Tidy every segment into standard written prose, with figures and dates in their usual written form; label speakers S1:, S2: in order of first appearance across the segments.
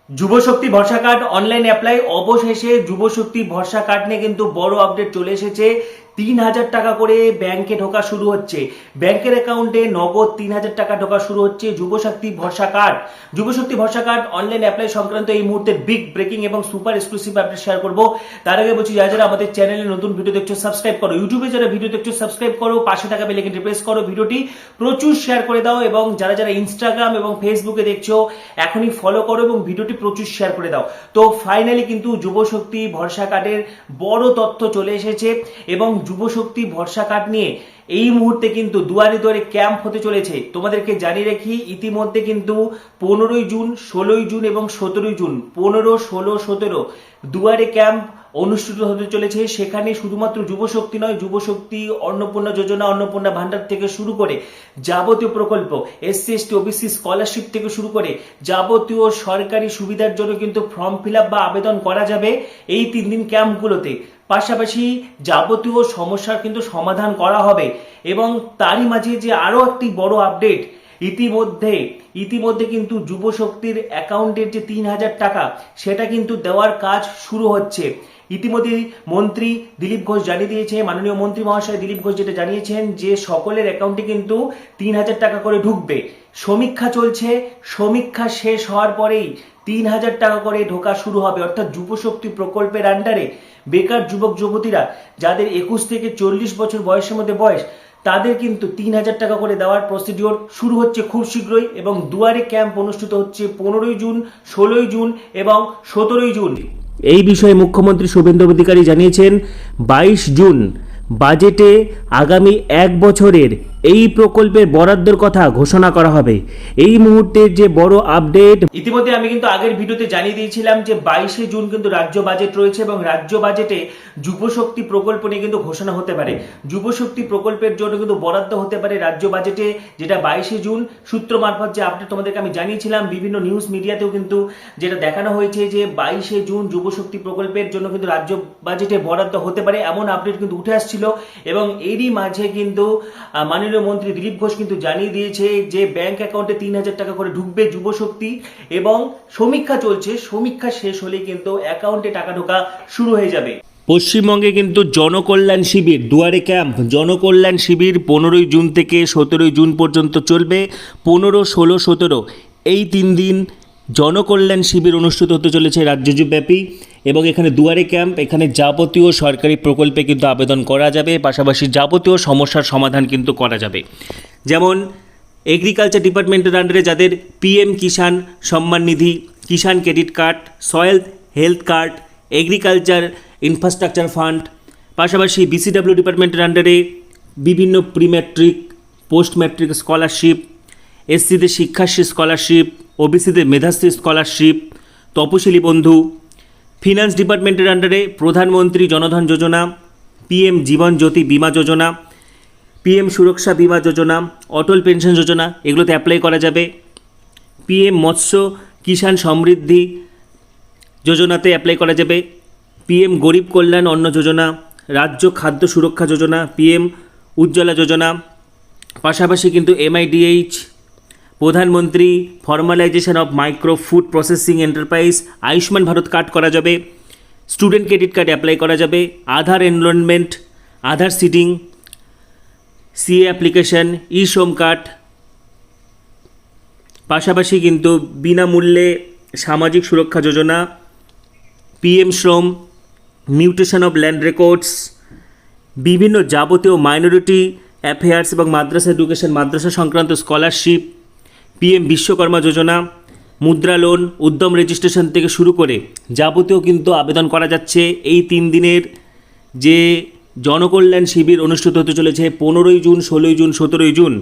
S1: যুবশক্তি ভরসা card online apply অবশেষে যুবশক্তি ভরসা কার্ড নিয়ে কিন্তু বড় আপডেট চলে এসেছে। ৩,০০০ টাকা করে ব্যাংকে ঢোকা শুরু হচ্ছে, ব্যাংকের অ্যাকাউন্টে নগদ ৩,০০০ টাকা ঢোকা শুরু হচ্ছে। যুবশক্তি ভরসা কার্ড অনলাইন অ্যাপ্লাই সংক্রান্ত এই মুহূর্তে বিগ ব্রেকিং এবং সুপার এক্সক্লুসিভ আপডেট শেয়ার করবো। তার আগে বলছি, যারা আমাদের চ্যানেলে নতুন ভিডিও দেখছো সাবস্ক্রাইব করো, ইউটিউবে যারা ভিডিও দেখছো সাবস্ক্রাইব করো, পাশে থাকা বেল আইকনটি প্রেস করো, ভিডিওটি প্রচুর শেয়ার করে দাও এবং যারা ইনস্টাগ্রাম এবং ফেসবুকে দেখছো এখনই ফলো করো এবং ভিডিওটি প্রচুর শেয়ার করে দাও। তো ফাইনালি কিন্তু যুবশক্তি ভরসা কার্ডের বড় তথ্য চলে এসেছে এবং যুবশক্তি ভরসা কার্ড নিয়ে এই মুহূর্তে কিন্তু দুয়ারে দুয়ারে ক্যাম্প হতে চলেছে। তোমাদেরকে জানিয়ে রাখি, ইতিমধ্যে কিন্তু 15ই জুন, 16ই জুন এবং 17ই জুন 15, 16, 17 দুয়ারে ক্যাম্প অনুষ্ঠিত হতে চলেছে। সেখানে শুধুমাত্র যুবশক্তি নয়, যুবশক্তি অন্নপূর্ণা যোজনা, অন্নপূর্ণা ভান্ডার থেকে শুরু করে যাবতীয় প্রকল্প, এসসি এসটি ওবিসি স্কলারশিপ থেকে শুরু করে যাবতীয় সরকারি সুবিধার জন্য কিন্তু ফর্ম ফিল আপ বা আবেদন করা যাবে এই 3 দিন ক্যাম্পগুলোতে। পাশাপাশি যাবতীয় সমস্যার কিন্তু সমাধান করা হবে এবং তারই মাঝে যে আরো একটি বড় আপডেট, ইতিমধ্যে কিন্তু যুবশক্তির অ্যাকাউন্টের যে ৩,০০০ টাকা সেটা কিন্তু দেওয়ার কাজ শুরু হচ্ছে। ইতিমধ্যে মন্ত্রী দিলীপ ঘোষ জানিয়ে দিয়েছে, মাননীয় মন্ত্রী মহাশয় দিলীপ ঘোষ যেটা জানিয়েছেন যে সকলের অ্যাকাউন্টে কিন্তু ৩,০০০ টাকা করে ঢুকবে। সমীক্ষা চলছে, সমীক্ষা শেষ হওয়ার পরেই ৩,০০০ টাকা করে ঢোকা শুরু হবে। অর্থাৎ যুবশক্তি প্রকল্পের আন্ডারে বেকার যুবক যুবতীরা যাদের 21 থেকে 40 বছর বয়সের মধ্যে বয়স, তাদের কিন্তু ৩,০০০ টাকা করে দেওয়ার প্রসিডিওর শুরু হচ্ছে খুব শীঘ্রই এবং দুয়ারে ক্যাম্প অনুষ্ঠিত হচ্ছে 15ই জুন, 16ই জুন এবং 17ই জুন। এই বিষয়ে মুখ্যমন্ত্রী শুভেন্দু অধিকারী জানিয়েছেন 22 জুন বাজেটে আগামী 1 বছরের এই প্রকল্পের বরাদ্দের কথা ঘোষণা করা হবে। এই মুহূর্তের যে বড় আপডেট, ইতিমধ্যে আমি কিন্তু আগের ভিডিওতে জানিয়ে দিয়েছিলাম যে 22শে জুন কিন্তু রাজ্য বাজেট রয়েছে এবং রাজ্য বাজেটে যুবশক্তি প্রকল্প নিয়ে কিন্তু ঘোষণা হতে পারে। যুবশক্তি প্রকল্পের জন্য কিন্তু বরাদ্দ হতে পারে রাজ্য বাজেটে, যেটা 22শে জুন সূত্র মারফত যে আপডেট তোমাদেরকে আমি জানিয়েছিলাম, বিভিন্ন নিউজ মিডিয়াতেও কিন্তু যেটা দেখানো হয়েছে যে 22শে জুন যুবশক্তি প্রকল্পের জন্য কিন্তু রাজ্য বাজেটে বরাদ্দ হতে পারে, এমন আপডেট কিন্তু উঠে আসছিল। এবং এরই মাঝে কিন্তু মাননীয় মন্ত্রী দিলীপ ঘোষ কিন্তু জানিয়ে দিয়েছে যে ব্যাংক অ্যাকাউন্টে ৩,০০০ টাকা করে ঢুকবে যুবশক্তি এবং সমীক্ষা চলছে, সমীক্ষা শেষ হলে কিন্তু অ্যাকাউন্টে টাকা ঢোকা শুরু হয়ে যাবে। পশ্চিমবঙ্গে কিন্তু জনকল্যাণ শিবির, দুয়ারে ক্যাম্প জনকল্যাণ শিবির 15ই জুন থেকে 17ই জুন পর্যন্ত চলবে। 15, 16, 17 এই 3 দিন জনকল্যাণ শিবির অনুষ্ঠিত হতে চলেছে রাজ্যব্যাপী এবং এখানে দুয়ারে ক্যাম্প, এখানে যাবতীয় সরকারি প্রকল্পে কিন্তু আবেদন করা যাবে, পাশাপাশি যাবতীয় সমস্যার সমাধান কিন্তু করা যাবে। যেমন এগ্রিকালচার ডিপার্টমেন্টের আন্ডারে যাদের PM Kisan Samman Nidhi, Kisan credit card, soil health card, agriculture infrastructure fund, পাশাপাশি বিসিডব্লিউ ডিপার্টমেন্টের আন্ডারে বিভিন্ন pre matric, post matric scholarship, এসসিদের শিক্ষাশ্রী স্কলারশিপ, ওবিসিদের মেধাশ্রী স্কলারশিপ, তপশিলি বন্ধু, ফিনান্স ডিপার্টমেন্টের আন্ডারে প্রধানমন্ত্রী জনধন যোজনা, পিএম জীবন জ্যোতি বিমা যোজনা, পিএম সুরক্ষা বিমা যোজনা, অটল পেনশন যোজনা, এগুলোতে অ্যাপ্লাই করা যাবে। পিএম মৎস্য কিষাণ সমৃদ্ধি যোজনাতে অ্যাপ্লাই করা যাবে। পিএম গরিব কল্যাণ অন্ন যোজনা, রাজ্য খাদ্য সুরক্ষা যোজনা, পিএম উজ্জ্বলা যোজনা, পাশাপাশি কিন্তু MIDH, Pradhan Mantri formalisation of micro food processing enterprise, Ayushman Bharat card করা যাবে, স্টুডেন্ট ক্রেডিট কার্ড অ্যাপ্লাই করা যাবে, Aadhaar enrolment, Aadhaar seeding, CA application, e Shram card, পাশাপাশি কিন্তু বিনামূল্যে সামাজিক সুরক্ষা যোজনা, PM Shram, mutation of land records, বিভিন্ন যাবতীয় মাইনরিটি অ্যাফেয়ার্স এবং মাদ্রাসা এডুকেশন, মাদ্রাসা সংক্রান্ত স্কলারশিপ, পিএম বিশ্বকর্মা যোজনা, মুদ্রা লোন, উদ্যম রেজিস্ট্রেশন থেকে শুরু করে যাবতীয় কিন্তু আবেদন করা যাচ্ছে। এই 3 দিনের যে জনকল্যাণ শিবির অনুষ্ঠিত হতে চলেছে 15ই জুন, 16ই জুন, 17ই জুন।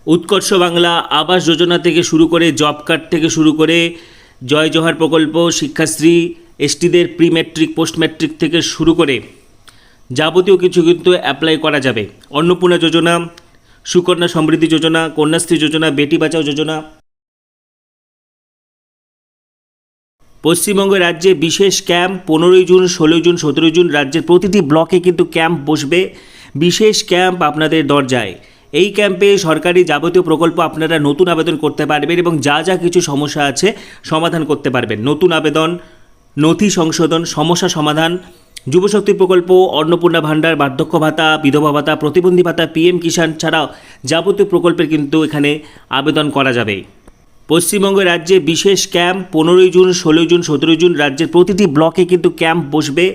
S1: উৎকর্ষ বাংলা আবাস যোজনা থেকে শুরু করে জব কার্ড থেকে শুরু করে জয় জোহার প্রকল্প, শিক্ষাশ্রী, এসটিদের প্রি ম্যাট্রিক, পোস্ট ম্যাট্রিক থেকে শুরু করে যাবতীয় কিছু কিন্তু অ্যাপ্লাই করা যাবে। অন্নপূর্ণা যোজনা, সুকন্যা সমৃদ্ধি যোজনা, কন্যাশ্রী যোজনা, বেটি বাঁচাও যোজনা। পশ্চিমবঙ্গ রাজ্যে বিশেষ ক্যাম্প 15ই জুন, 16ই জুন, 17ই জুন রাজ্যের প্রতিটি ব্লকে কিন্তু ক্যাম্প বসবে, বিশেষ ক্যাম্প আপনাদের দরজায়। এই ক্যাম্পে সরকারি যাবতীয় প্রকল্প আপনারা নতুন আবেদন করতে পারবেন এবং যা যা কিছু সমস্যা আছে সমাধান করতে পারবেন। নতুন আবেদন, নথি সংশোধন, সমস্যা সমাধান, যুবশক্তি প্রকল্প, অন্নপূর্ণা ভাণ্ডার, বার্ধক্য ভাতা, বিধবা ভাতা, প্রতিবন্ধী ভাতা, পিএম কিষাণ ছাড়াও যাবতীয় প্রকল্পের কিন্তু এখানে আবেদন করা যাবে। পশ্চিমবঙ্গ রাজ্যে বিশেষ ক্যাম্প 15 জুন, 16 জুন, 17 জুন রাজ্যের প্রতিটি ব্লকে কিন্তু ক্যাম্প বসবে।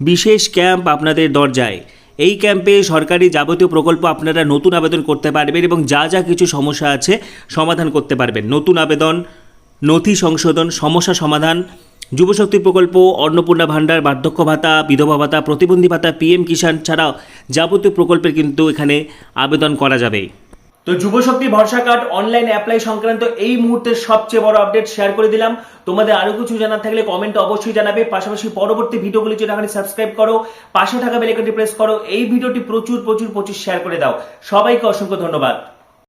S1: বিশেষ ক্যাম্প আপনাদের দরজায়। এই ক্যাম্পে সরকারি যাবতীয় প্রকল্প আপনারা নতুন আবেদন করতে পারবেন এবং যা যা কিছু সমস্যা আছে সমাধান করতে পারবেন। নতুন আবেদন, নথি সংশোধন, সমস্যা সমাধান, যুবশক্তি প্রকল্প, অন্নপূর্ণা ভাণ্ডার, বার্ধক্য ভাতা, বিধবা ভাতা, প্রতিবন্ধী ভাতা, পিএম কিষাণ ছাড়াও যাবতীয় প্রকল্পের কিন্তু এখানে আবেদন করা যাবে। তো যুবশক্তি ভরসা কার্ড অনলাইন অ্যাপ্লাই সংক্রান্ত এই মুহূর্তের সবচেয়ে বড় আপডেট শেয়ার করে দিলাম। তোমাদের আরো কিছু জানার থাকলে কমেন্টে অবশ্যই জানাবে। পাশাপাশি পরবর্তী ভিডিওগুলির জন্য এখানে সাবস্ক্রাইব করো, পাশে থাকা বেল আইকনটি প্রেস করো, এই ভিডিওটি প্রচুর শেয়ার করে দাও। সবাইকে অসংখ্য ধন্যবাদ।